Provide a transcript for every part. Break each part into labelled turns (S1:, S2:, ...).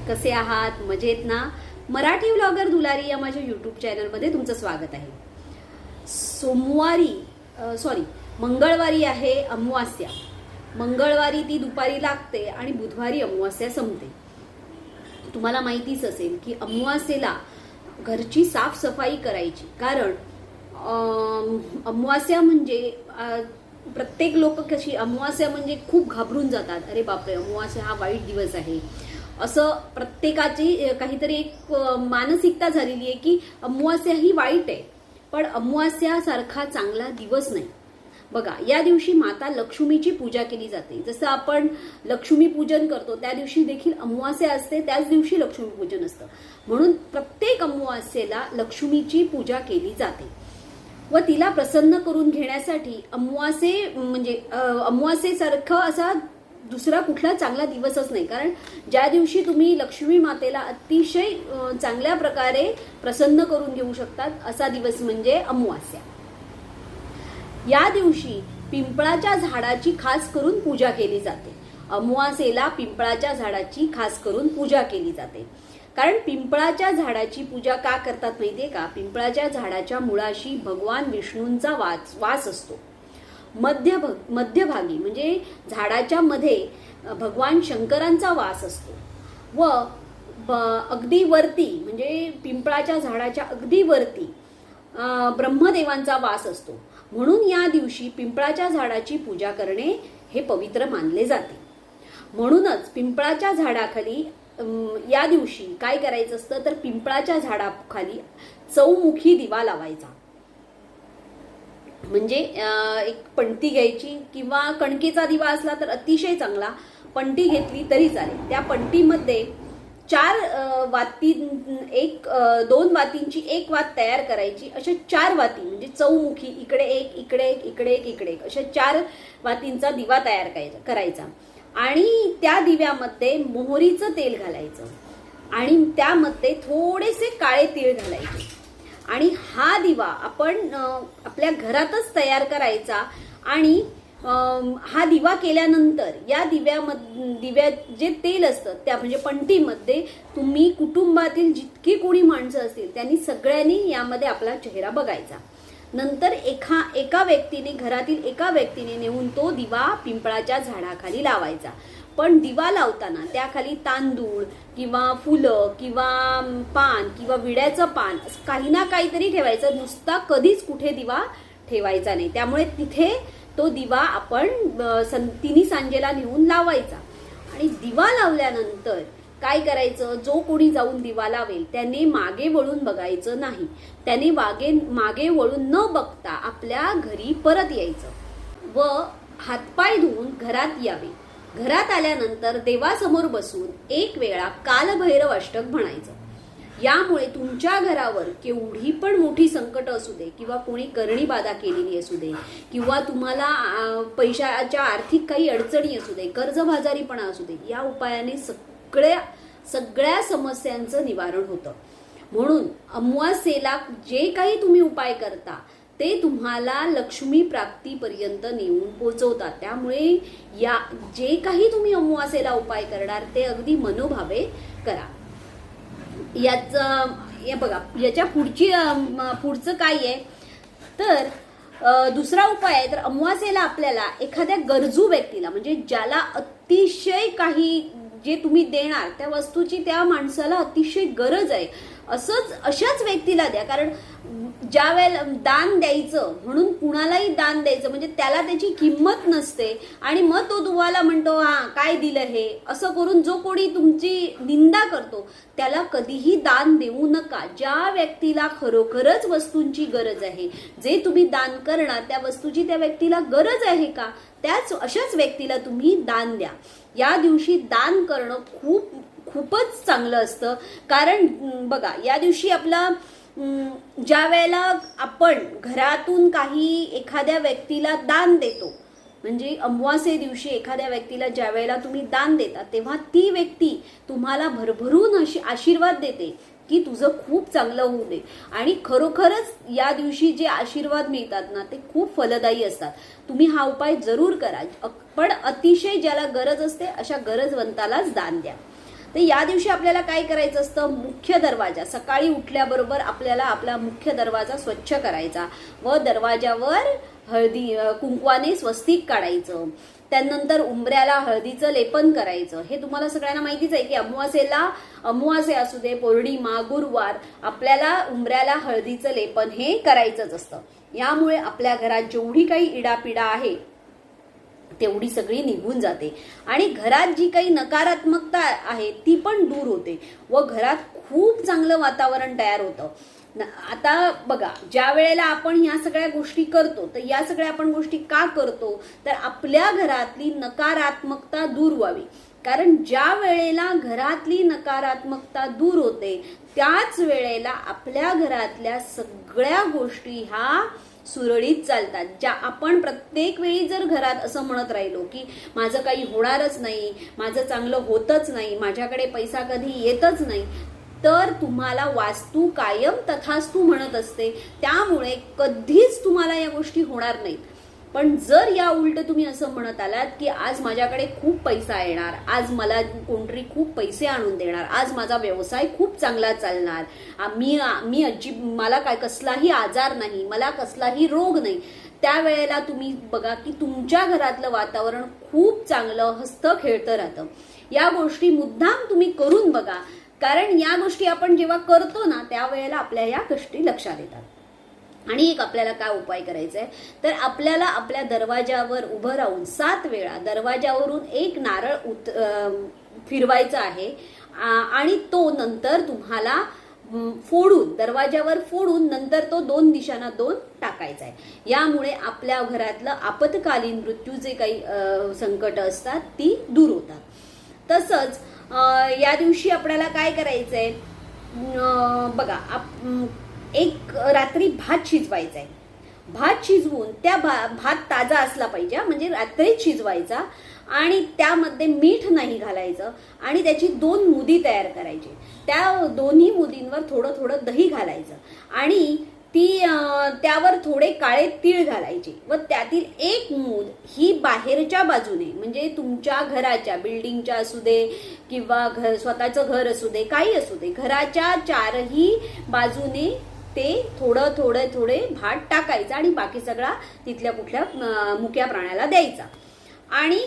S1: कसे आहात? मजेत ना? मराठी व्लॉगर दुलारी या माझ्या यूट्यूब चॅनलमध्ये तुमचं स्वागत आहे. मंगळवारी आहे अमावास्या. मंगळवारी ती दुपारी लागते आणि बुधवारी अमावास्या संपते. तुम्हाला माहितीच असेल की अमावास्येला घरची साफसफाई करायची, कारण अमावास्या म्हणजे प्रत्येक लोक कशी अमावास्या म्हणजे खूप घाबरून जातात. अरे बापरे, अमावास्या हा वाईट दिवस आहे, असं प्रत्येकाची काहीतरी एक मानसिकता झालेली आहे की अमावास्या ही वाईट आहे. पण अमावास्या सारखा चांगला दिवस नाही. बघा, या दिवशी माता लक्ष्मीची पूजा केली जाते. जसं आपण लक्ष्मी पूजन करतो त्या दिवशी देखील अमावास्या असते, त्याच दिवशी लक्ष्मी पूजन असतं. म्हणून प्रत्येक अमावास्येला लक्ष्मीची पूजा केली जाते व तिला प्रसन्न करून घेण्यासाठी अमावास्येसारखं असा दुसरा कुठला चांगला दिवसच नाही. कारण ज्या दिवशी तुम्ही लक्ष्मी मातेला अतिशय चांगल्या प्रकारे प्रसन्न करून घेऊ शकतात असा दिवस म्हणजे अमावास्या. या दिवशी पिंपळाच्या झाडाची खास करून पूजा केली जाते. अमावास्येला पिंपळाच्या झाडाची खास करून पूजा केली जाते. कारण पिंपळाच्या झाडाची पूजा का करतात माहितीये का? पिंपळाच्या झाडाच्या मुळाशी भगवान विष्णूंचा वास असतो. मध्यभागी म्हणजे झाडाच्या मध्ये भगवान शंकरांचा वास असतो व अगदी वरती म्हणजे पिंपळाच्या झाडाच्या अगदी वरती ब्रह्मदेवांचा वास असतो. म्हणून या दिवशी पिंपळाच्या झाडाची पूजा करणे हे पवित्र मानले जाते. म्हणूनच पिंपळाच्या झाडाखाली या दिवशी काय करायचं असतं तर पिंपळाच्या झाडाखाली चौमुखी दिवा लावायचा. म्हणजे एक पणती घ्यायची किंवा कणकेचा दिवा असला तर अतिशय चांगला, पणती घेतली तरी चालेल. त्या पणतीमध्ये 4 वाती, 2 वातींची एक वात तयार करायची. अशा 4 वाती म्हणजे चौमुखी, इकडे एक, इकडे एक, इकडे एक, इकडे एक, अशा 4 वातींचा दिवा तयार करायचा. आणि त्या दिव्यामध्ये मोहरीचं तेल घालायचं आणि त्यामध्ये थोडेसे काळे तीळ घालायचे. आणि हा दिवा आपण आपल्या घरातच तयार करायचा. आणि हा दिवा केल्यानंतर या दिव्यात जे तेल असतं त्या म्हणजे पणतीमध्ये तुम्ही कुटुंबातील जितकी कोणी माणसं असतील त्यांनी सगळ्यांनी यामध्ये आपला चेहरा बघायचा. नंतर घरातील एका व्यक्तीने नेऊन तो दिवा पिंपळाच्या झाडाखाली लावायचा. पण दिवा लावताना त्याखाली तांदूळ किंवा फुलं किंवा पान किंवा विड्याचं पान काही ना काहीतरी ठेवायचं. नुसता कधीच कुठे दिवा ठेवायचा नाही. त्यामुळे तिथे तो दिवा आपण तिन्ही सांजेला नेऊन लावायचा. आणि दिवा लावल्यानंतर काय करायचं, जो कोणी जाऊन दिवा लावेल त्याने मागे वळून बघायचं नाही. त्याने मागे वळून न बघता आपल्या घरी परत यायचं व हातपाय धुवून घरात यावे. घरात आल्यानंतर देवासमोर बसून 1 वेळा कालभैरव अष्टक म्हणायचं. यामुळे तुमच्या घरावर केवढी पण मोठी संकट असू दे किंवा कोणी करणी बाधा केलेली असू दे किंवा तुम्हाला पैशाच्या आर्थिक काही अडचणी असू दे, कर्जबाजारीपणा असू दे, या उपायाने सगळ्या समस्यांचं निवारण होतं. म्हणून अमावास्येला जे काही तुम्ही उपाय करता ते तुम्हाला लक्ष्मी प्राप्तीपर्यंत नेऊन पोहोचवतात. त्यामुळे जे काही तुम्ही अमावास्येला उपाय करणार ते अगदी मनोभावे करा. बघा, याच्या पुढचं काय आहे तर दुसरा उपाय आहे. तर अमावास्येला आपल्याला एखाद्या गरजू व्यक्तीला म्हणजे ज्याला अतिशय काही जे तुम्ही देणार त्या वस्तूची त्या माणसाला अतिशय गरज आहे अशाच व्यक्तीला द्या. कारण ज्या वेळेला दान द्यायचं म्हणून कुणालाही दान द्यायचं म्हणजे त्याला त्याची किंमत नसते आणि मग तो तुम्हाला म्हणतो हा काय दिलं हे, असं करून जो कोणी तुमची निंदा करतो त्याला कधीही दान देऊ नका. ज्या व्यक्तीला खरोखरच वस्तूंची गरज आहे, जे तुम्ही दान करणार त्या वस्तूची त्या व्यक्तीला गरज आहे का, अशाच व्यक्तीला तुम्ही दान द्या. या दिवशी दान करणं खूपच चांगलं असतं. कारण बघा, या दिवशी आपला ज्या वेळेला आपण घरातून काही एखाद्या व्यक्तीला दान देतो म्हणजे अमावास्ये दिवशी एखाद्या व्यक्तीला ज्या वेळेला तुम्ही दान देता तेव्हा ती व्यक्ती तुम्हाला भरभरून अशी आशीर्वाद देते की तुझं खूप चांगलं होऊ दे. आणि खरोखरच या दिवशी जे आशीर्वाद मिळतात ना ते खूप फलदायी असतात. तुम्ही हा उपाय जरूर करा. पण अतिशय ज्याला गरज असते अशा गरजवंतालाच दान द्या. तर या दिवशी आपल्याला काय करायचं असतं, मुख्य दरवाजा सकाळी उठल्याबरोबर आपल्याला आपला मुख्य दरवाजा स्वच्छ करायचा व दरवाजावर कुंकवाने स्वस्तिक काढायचं. त्यानंतर उंबऱ्याला हळदीचं लेपन करायचं. हे तुम्हाला सगळ्यांना माहितीच आहे की अमावास्या असू दे, पौर्णिमा, गुरुवार, आपल्याला उंबऱ्याला हळदीचं लेपन हे करायचंच असतं. यामुळे आपल्या घरात जेवढी काही इडापिडा आहे तेवढी सगळी निघून जाते आणि घरात जी काही नकारात्मकता आहे ती पण दूर होते व घरात खूप चांगलं वातावरण तयार होतं. आता बघा, ज्या वेळेला आपण ह्या सगळ्या गोष्टी करतो, तर या सगळ्या आपण गोष्टी का करतो, तर आपल्या घरातली नकारात्मकता दूर व्हावी. कारण ज्या वेळेला घरातली नकारात्मकता दूर होते त्याच वेळेला आपल्या घरातल्या सगळ्या गोष्टी ह्या सुरळीत चालतात. ज्या आपण प्रत्येक वेळी जर घरात असं म्हणत राहिलो की माझं काही होणारच नाही, माझं चांगलं होतच नाही, माझ्याकडे पैसा कधी येतच नाही, तर तुम्हाला वास्तू कायम तथास्तू म्हणत असते. त्यामुळे कधीच तुम्हाला या गोष्टी होणार नाहीत. पण जर या उलट तुम्ही असं म्हणत आलात की आज माझ्याकडे खूप पैसा येणार, आज मला कोणतरी खूप पैसे आणून देणार, आज माझा व्यवसाय खूप चांगला चालणार, मला काय कसलाही आजार नाही, मला कसलाही रोग नाही, त्यावेळेला तुम्ही बघा की तुमच्या घरातलं वातावरण खूप चांगलं हसतं खेळतं राहतं. या गोष्टी मुद्दाम तुम्ही करून बघा, कारण या गोष्टी आपण जेव्हा करतो ना त्यावेळेला आपल्या या गोष्टी लक्षात येतात. आणि एक आपल्याला काय उपाय करायचा आहे, तर आपल्याला आपल्या दरवाजावर उभं राहून 7 वेळा दरवाजावरून एक नारळ फिरवायचा आहे आणि तो नंतर तुम्हाला दरवाजावर फोडून नंतर तो 2 दिशांना 2 टाकायचा आहे. यामुळे आपल्या घरातलं आपत्कालीन मृत्यू जे काही संकट असतात ती दूर होतात. तसंच या दिवशी आपल्याला काय करायचंय बघा, एक रात्री भात शिजवायचा आहे. भात शिजवून त्या भात ताजा असला पाहिजे, म्हणजे रात्रीच शिजवायचा आणि त्यामध्ये मीठ नाही घालायचं आणि त्याची 2 मुदी तयार करायची. त्या दोन्ही मुदींवर थोडं थोडं दही घालायचं आणि त्यावर थोडे काळे तीळ घालायचे व त्यातील एक मूद ही बाहेरच्या बाजूने, म्हणजे तुमच्या घराच्या, बिल्डिंगच्या असू दे किंवा स्वतःचं घर असू दे, काही असू दे, घराच्या 4ही बाजूने ते थोडे भात टाकायचं आणि बाकी सगळा तिथल्या कुठल्या मुक्या प्राण्याला द्यायचा. आणि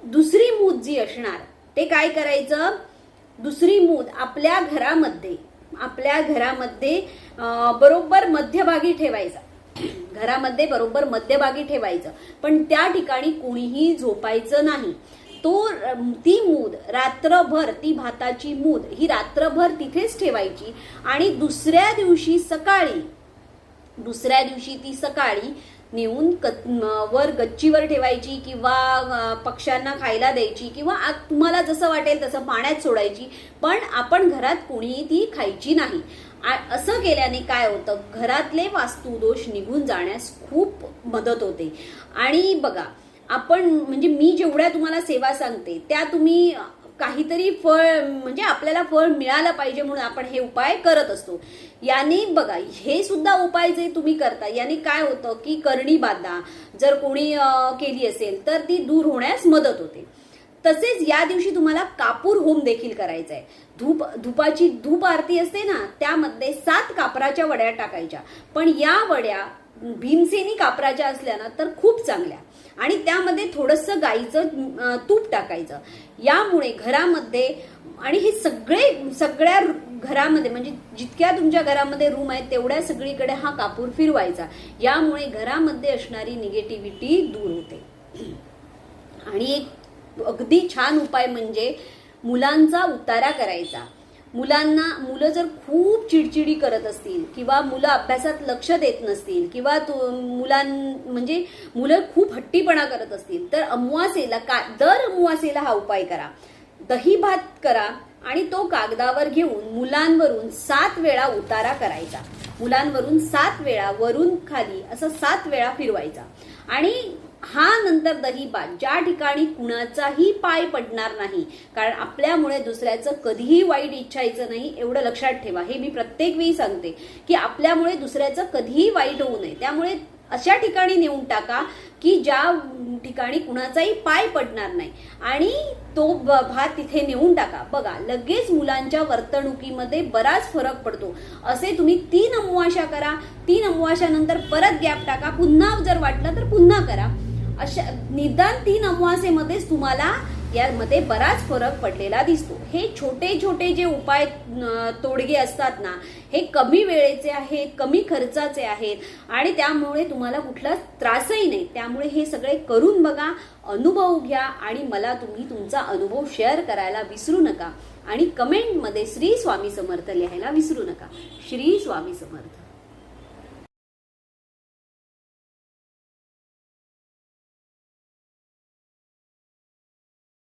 S1: दुसरी मूद जी असणार ते काय करायचं, दुसरी मूद आपल्या घरामध्ये बरोबर मध्यभागी ठेवायचा. घरामध्ये बरोबर मध्यभागी ठेवायचं, पण त्या ठिकाणी कोणीही झोपायचं नाही. ती मूद रात्रभर, ती भाताची मूद ही रात्रभर तिथेच ठेवायची आणि दुसऱ्या दिवशी ती सकाळी नेऊन वर गच्चीवर ठेवायची किंवा पक्ष्यांना खायला द्यायची किंवा तुम्हाला जसं वाटेल तसं पाण्यात सोडायची, पण आपण घरात कोणीही ती खायची नाही. असं केल्याने काय होतं, घरातले वास्तुदोष निघून जाण्यास खूप मदत होते. आणि बघा, आपण म्हणजे मी जेवढ्या तुम्हाला सेवा सांगते त्या तुम्ही काहीतरी फळ, म्हणजे आपल्याला फळ मिळालं पाहिजे म्हणून आपण हे उपाय करत असतो. याने बघा, हे सुद्धा उपाय जे तुम्ही करता याने काय होतं की करणी बाधा जर कोणी केली असेल तर ती दूर होण्यास मदत होते. तसेच या दिवशी तुम्हाला कापूर होम देखील करायचा आहे. धूपाची धूप आरती असते ना, त्यामध्ये 7 कापराच्या वड्या टाकायच्या, पण या वड्या भीमसेनी कापराच्या असल्या ना तर खूप चांगल्या, आणि त्यामध्ये थोडंसं गाईचं तूप टाकायचं. यामुळे घरामध्ये, आणि हे सगळ्या घरामध्ये, म्हणजे जितक्या तुमच्या घरामध्ये रूम आहेत तेवढ्या सगळीकडे हा कापूर फिरवायचा. यामुळे घरामध्ये असणारी निगेटिव्हिटी दूर होते. आणि एक अगदी छान उपाय म्हणजे मुलांचा उतारा करायचा. मुलं जर खूप चिडचिडी करत असतील किंवा मुलं अभ्यासात लक्ष देत नसतील किंवा मुलं खूप हट्टीपणा करत असतील तर दर अमावास्येला हा उपाय करा. दही भात करा आणि तो कागदावर घेऊन मुलांवरून 7 वेळा उतारा करायचा. मुलांवरून 7 वेळा वरून खाली असं 7 वेळा फिरवायचा. आणि हा नंतर दहीभात ज्या ठिकाणी कुणाचाही पाय पडणार नाही, कारण आपल्यामुळे दुसऱ्याचं कधीही वाईट इच्छायचं नाही, एवढं लक्षात ठेवा. हे मी प्रत्येक वेळी सांगते की आपल्यामुळे दुसऱ्याचं कधीही वाईट होऊ नये. त्यामुळे अशा ठिकाणी नेऊन टाका की ज्या ठिकाणी कुणाचाही पाय पडणार नाही आणि तो भात तिथे नेऊन टाका. बघा लगेच मुलांच्या वर्तणुकीमध्ये बराच फरक पडतो. असे तुम्ही 3 अमावास्या करा. 3 अमावास्यानंतर परत गॅप टाका. पुन्हा जर वाटलं तर पुन्हा करा. अशा निदान 3 अमावास्येमध्येच तुम्हाला यामध्ये बराच फरक पडलेला दिसतो. हे छोटे छोटे जे उपाय तोडगे असतात ना, हे कमी वेळेचे आहेत, कमी खर्चाचे आहेत आणि त्यामुळे तुम्हाला कुठला त्रासही नाही. त्यामुळे हे सगळे करून बघा, अनुभव घ्या आणि मला तुम्ही तुमचा अनुभव शेअर करायला विसरू नका आणि कमेंटमध्ये श्री स्वामी समर्थ लिहायला विसरू नका. श्री स्वामी समर्थ.